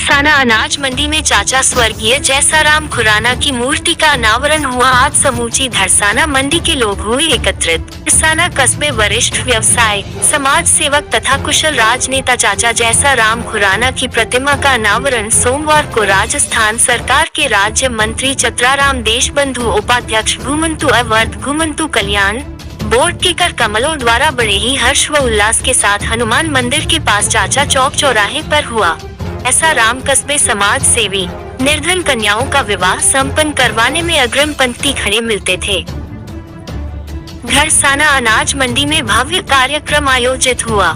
घरसाना अनाज मंडी में चाचा स्वर्गीय जैसाराम खुराना की मूर्ति का अनावरण हुआ। आज समूची घरसाना मंडी के लोग हुए एकत्रित। घरसाना कस्बे वरिष्ठ व्यवसाय, समाज सेवक तथा कुशल राजनेता चाचा जैसाराम खुराना की प्रतिमा का अनावरण सोमवार को राजस्थान सरकार के राज्य मंत्री चतराराम देशबंधु, उपाध्यक्ष घुमंतु अवर्ध, घुमंतु कल्याण बोर्ड के कर कमलों द्वारा बड़े ही हर्ष व उल्लास के साथ हनुमान मंदिर के पास चाचा चौक चौराहे पर हुआ। ऐसा राम कस्बे समाज सेवी निर्धन कन्याओं का विवाह संपन्न करवाने में अग्रिम पंक्ति खड़े मिलते थे। घरसाना अनाज मंडी में भव्य कार्यक्रम आयोजित हुआ।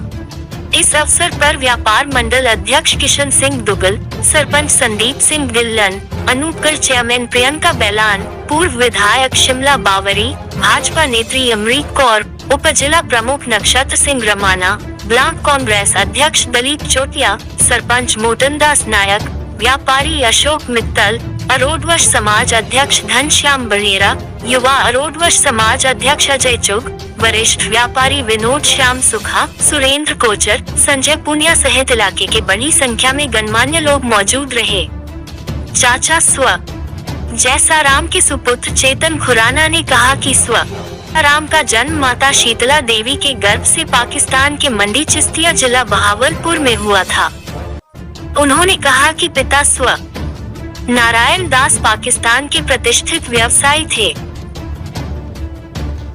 इस अवसर पर व्यापार मंडल अध्यक्ष किशन सिंह दुगल, सरपंच संदीप सिंह गिल्लन, अनूपगढ़ चेयरमैन प्रियंका बैलान, पूर्व विधायक शिमला बावरी, भाजपा नेत्री अमरीक कौर, उपजिला प्रमुख नक्षत्र सिंह रमाना, ब्लॉक कांग्रेस अध्यक्ष दलीप चोटिया, सरपंच मोटनदास नायक, व्यापारी अशोक मित्तल, अरोडवश समाज अध्यक्ष घनश्याम बहेरा, युवा अरोडवश समाज अध्यक्ष अजय चुग, वरिष्ठ व्यापारी विनोद श्याम सुखा, सुरेंद्र कोचर, संजय पुनिया सहित इलाके के बड़ी संख्या में गणमान्य लोग मौजूद रहे। चाचा स्व जैसाराम के सुपुत्र चेतन खुराना ने कहा कि राम का जन्म माता शीतला देवी के गर्भ से पाकिस्तान के मंडी चिस्तिया जिला बहावलपुर में हुआ था। उन्होंने कहा कि पिता स्व नारायण दास पाकिस्तान के प्रतिष्ठित व्यवसायी थे।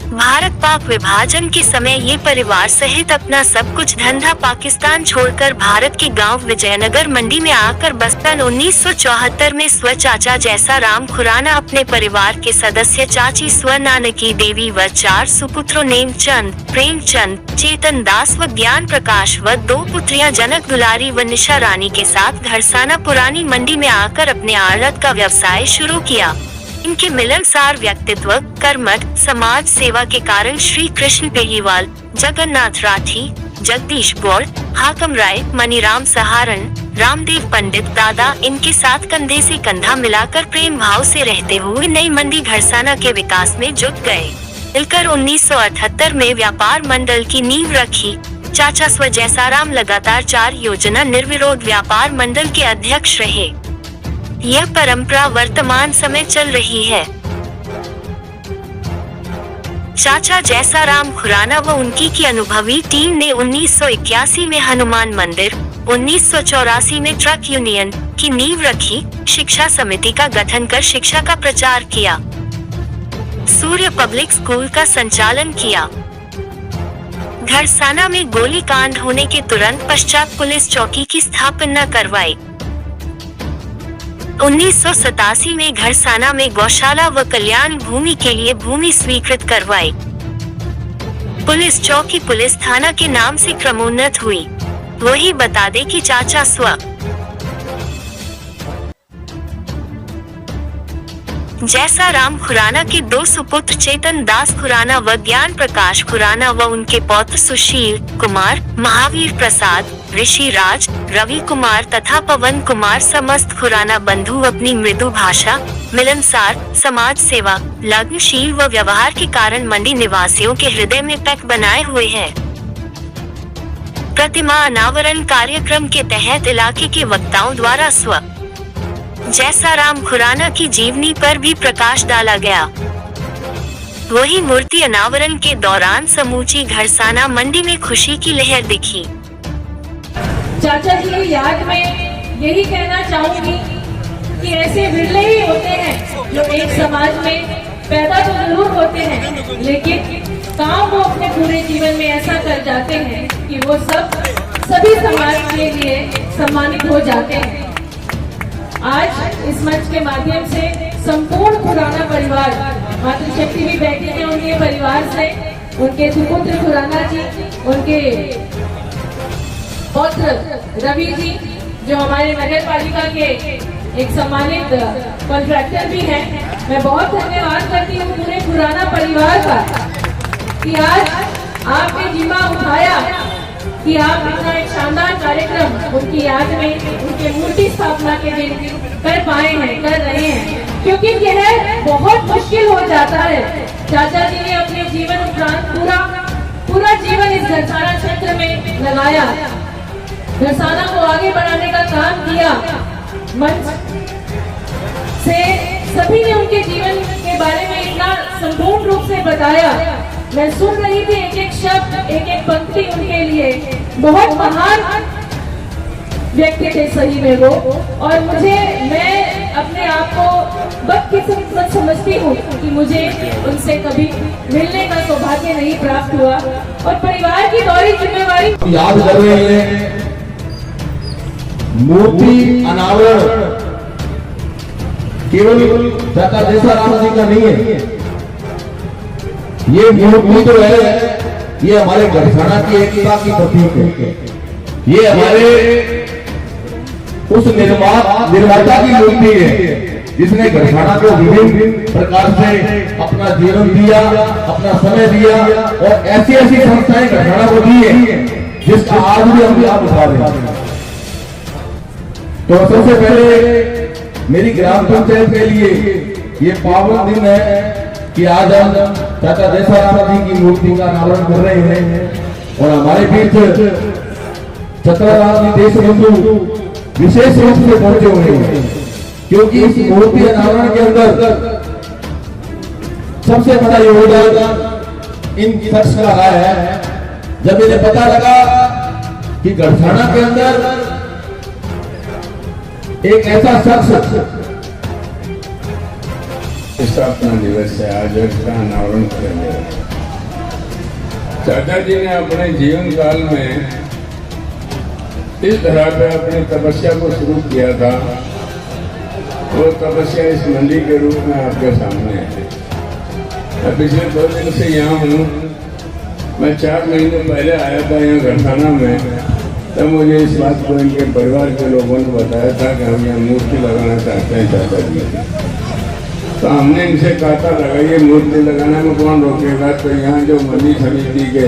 भारत पाक विभाजन के समय ये परिवार सहित अपना सब कुछ धंधा पाकिस्तान छोड़कर भारत के गांव विजयनगर मंडी में आकर बसपन 1974 में स्व चाचा जैसाराम खुराना अपने परिवार के सदस्य चाची स्व नानकी देवी व 4 सुपुत्रों नेमचंद, प्रेमचंद, चेतन दास व ज्ञान प्रकाश व 2 पुत्रियां जनक दुलारी व निशा रानी के साथ घरसाना पुरानी मंडी में आकर अपने आड़त का व्यवसाय शुरू किया। इनके मिलनसार व्यक्तित्व, कर्मठ समाज सेवा के कारण श्री कृष्ण पेहीवाल, जगन्नाथ राठी, जगदीश गौड़, हाकम राय, मनीराम सहारण, रामदेव पंडित दादा इनके साथ कंधे से कंधा मिलाकर प्रेम भाव से रहते हुए नई मंडी घरसाना के विकास में जुट गए। मिलकर 1978 में व्यापार मंडल की नींव रखी। चाचा स्व जैसाराम लगातार 4 योजना निर्विरोध व्यापार मंडल के अध्यक्ष रहे। यह परंपरा वर्तमान समय चल रही है। चाचा जैसाराम खुराना व उनकी की अनुभवी टीम ने 1981 में हनुमान मंदिर, 1984 में ट्रक यूनियन की नींव रखी, शिक्षा समिति का गठन कर शिक्षा का प्रचार किया, सूर्य पब्लिक स्कूल का संचालन किया। घरसाना में गोलीकांड होने के तुरंत पश्चात पुलिस चौकी की स्थापना करवाई। 1987 में घरसाना में गौशाला व कल्याण भूमि के लिए भूमि स्वीकृत करवाई। पुलिस चौकी पुलिस थाना के नाम से क्रमोन्नत हुई। वही बता दे कि चाचा स्व जैसाराम खुराना के 2 सुपुत्र चेतन दास खुराना व ज्ञान प्रकाश खुराना व उनके पौत्र सुशील कुमार, महावीर प्रसाद, ऋषि राज, रवि कुमार तथा पवन कुमार समस्त खुराना बंधु अपनी मृदु भाषा, मिलनसार, समाज सेवा, लग्नशील व व्यवहार के कारण मंडी निवासियों के हृदय में पैक बनाए हुए हैं। प्रतिमा अनावरण कार्यक्रम के तहत इलाके के वक्ताओं द्वारा स्व जैसाराम खुराना की जीवनी पर भी प्रकाश डाला गया। वही मूर्ति अनावरण के दौरान समूची घरसाना मंडी में खुशी की लहर दिखी। चाचा जी की याद में यही कहना चाहूंगी कि ऐसे विरले ही होते हैं जो एक समाज में पैदा तो जरूर होते हैं, लेकिन काम वो अपने पूरे जीवन में ऐसा कर जाते हैं कि वो सभी समाज के लिए सम्मानित हो जाते हैं। आज इस मंच के माध्यम से संपूर्ण खुराना परिवार, मातृशक्ति भी बैठी है उनके परिवार से, उनके सुपुत्र खुराना जी, उनके पौत्र रवि जी जो हमारे नगर पालिका के एक सम्मानित कॉन्ट्रैक्टर भी हैं। मैं बहुत धन्यवाद करती हूँ पूरे खुराना परिवार का कि आज आपने जिम्मा उठाया कि आप इतना एक शानदार कार्यक्रम उनकी याद में, उनके मूर्ति स्थापना के दिन कर पाए हैं, कर रहे हैं, क्योंकि यह बहुत मुश्किल हो जाता है। चाचा जी ने अपने जीवन उपरांत पूरा जीवन इस घरसाना क्षेत्र में लगाया, घरसाना को आगे बढ़ाने का काम किया। मंच से सभी ने उनके जीवन के बारे में इतना संपूर्ण रूप से बताया। मैं सुन रही थी एक एक शब्द, एक एक पंक्ति उनके लिए। बहुत महान व्यक्ति थे सही में वो। और मैं अपने आप को बदकिस्मत समझती हूँ कि मुझे उनसे कभी मिलने का सौभाग्य नहीं प्राप्त हुआ। और परिवार की गौरी जिम्मेवारी याद कर रहे हैं। मूर्ति अनावरण केवल चाचा देसाराम जी का नहीं है, ये मूर्ति तो है, ये हमारे गढ़साना की एकता की प्रतीक है। ये हमारे उस निर्माता की मूर्ति है जिसने गढ़साना को विभिन्न प्रकार से अपना जीवन दिया, अपना समय दिया, और ऐसी ऐसी संस्थाएं गढ़साना को दी है जिसका आज भी हम लाभ उठा रहे हैं। तो सबसे पहले मेरी ग्राम पंचायत के लिए ये पावन दिन है कि आज हम चाचा देसाराम जी की मूर्ति का अनावरण कर रहे हैं। और हमारे बीच छत्रराम जी देशबंधु विशेष रूप से पहुंचे हुए हैं, क्योंकि इस मूर्ति अनावरण के अंदर सबसे बड़ा योगदान इन शख्स का रहा है। जब इन्हें पता लगा कि गढ़साना के अंदर एक ऐसा शख्स स्थापना दिवस है, आज इसका अनावरण करेंगे। चाचा जी ने अपने जीवन काल में इस तरह पे अपनी तपस्या को शुरू किया था। वो तपस्या इस मंडी के रूप में आपके सामने है। मैं पिछले 2 दिन से यहाँ हूँ। मैं 4 महीने पहले आया था यहाँ गढ़साना में, तब मुझे इस बात को इनके परिवार के लोगों ने बताया था कि हम यहाँ मूर्ति लगाना चाहते हैं चाचा जी। तो हमने इनसे कहा था लगाइए, मूर्ति लगाने में कौन रोकेगा। तो यहाँ जो मंडी समिति के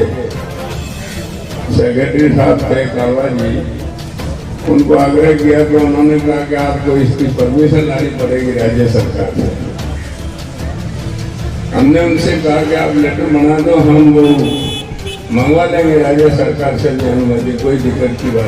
सेक्रेटरी साहब थे कालवा जी, उनको आग्रह किया कि उन्होंने कहा कि आपको इसकी परमिशन लानी पड़ेगी राज्य सरकार से। हमने उनसे कहा कि आप लेटर बना दो, हम वो मंगवा लेंगे राज्य सरकार से अनुमति, कोई दिक्कत की बात